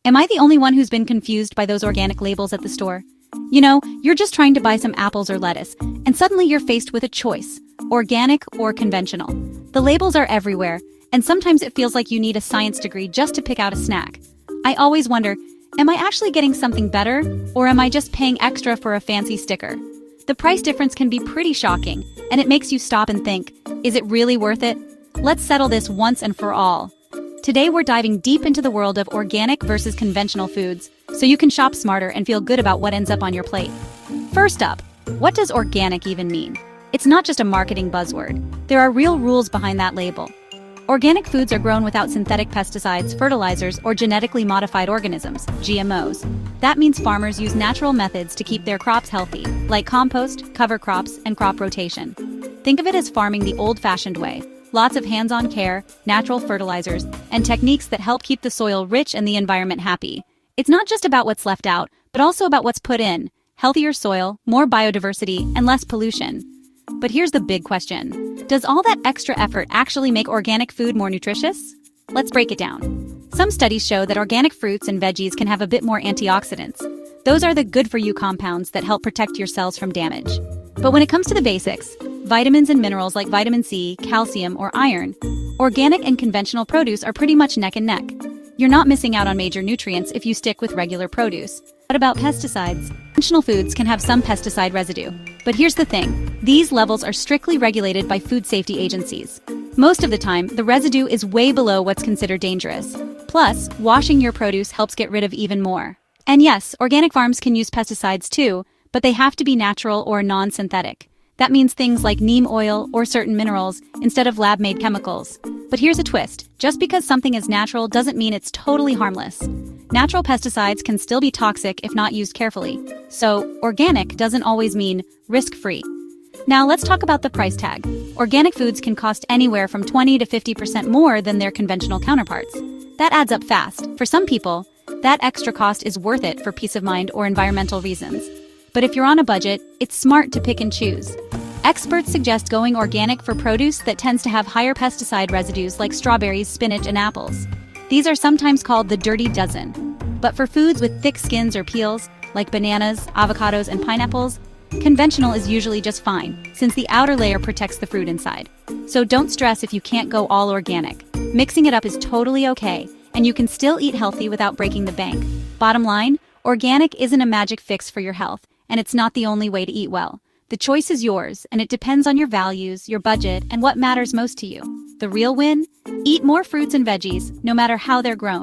Am I the only one who's been confused by those organic labels at the store? You know, you're just trying to buy some apples or lettuce, and suddenly you're faced with a choice: organic or conventional. The labels are everywhere, and sometimes it feels like you need a science degree just to pick out a snack. I always wonder, am I actually getting something better, or am I just paying extra for a fancy sticker? The price difference can be pretty shocking, and it makes you stop and think, is it really worth it? Let's settle this once and for all. Today we're diving deep into the world of organic versus conventional foods, so you can shop smarter and feel good about what ends up on your plate. First up, what does organic even mean? It's not just a marketing buzzword. There are real rules behind that label. Organic foods are grown without synthetic pesticides, fertilizers, or genetically modified organisms, GMOs. That means farmers use natural methods to keep their crops healthy, like compost, cover crops, and crop rotation. Think of it as farming the old-fashioned way. Lots of hands-on care, natural fertilizers, and techniques that help keep the soil rich and the environment happy. It's not just about what's left out, but also about what's put in: healthier soil, more biodiversity, and less pollution. But here's the big question. Does all that extra effort actually make organic food more nutritious? Let's break it down. Some studies show that organic fruits and veggies can have a bit more antioxidants. Those are the good-for-you compounds that help protect your cells from damage. But when it comes to the basics, vitamins and minerals like vitamin C, calcium, or iron, organic and conventional produce are pretty much neck and neck. You're not missing out on major nutrients if you stick with regular produce. What about pesticides? Conventional foods can have some pesticide residue. But here's the thing, these levels are strictly regulated by food safety agencies. Most of the time, the residue is way below what's considered dangerous. Plus, washing your produce helps get rid of even more. And yes, organic farms can use pesticides too, but they have to be natural or non-synthetic. That means things like neem oil or certain minerals instead of lab-made chemicals. But here's a twist. Just because something is natural doesn't mean it's totally harmless. Natural pesticides can still be toxic if not used carefully. So, organic doesn't always mean risk-free. Now let's talk about the price tag. Organic foods can cost anywhere from 20 to 50% more than their conventional counterparts. That adds up fast. For some people, that extra cost is worth it for peace of mind or environmental reasons. But if you're on a budget, it's smart to pick and choose. Experts suggest going organic for produce that tends to have higher pesticide residues like strawberries, spinach, and apples. These are sometimes called the dirty dozen. But for foods with thick skins or peels, like bananas, avocados, and pineapples, conventional is usually just fine, since the outer layer protects the fruit inside. So don't stress if you can't go all organic. Mixing it up is totally okay, and you can still eat healthy without breaking the bank. Bottom line, organic isn't a magic fix for your health, and it's not the only way to eat well. The choice is yours, and it depends on your values, your budget, and what matters most to you. The real win? Eat more fruits and veggies, no matter how they're grown.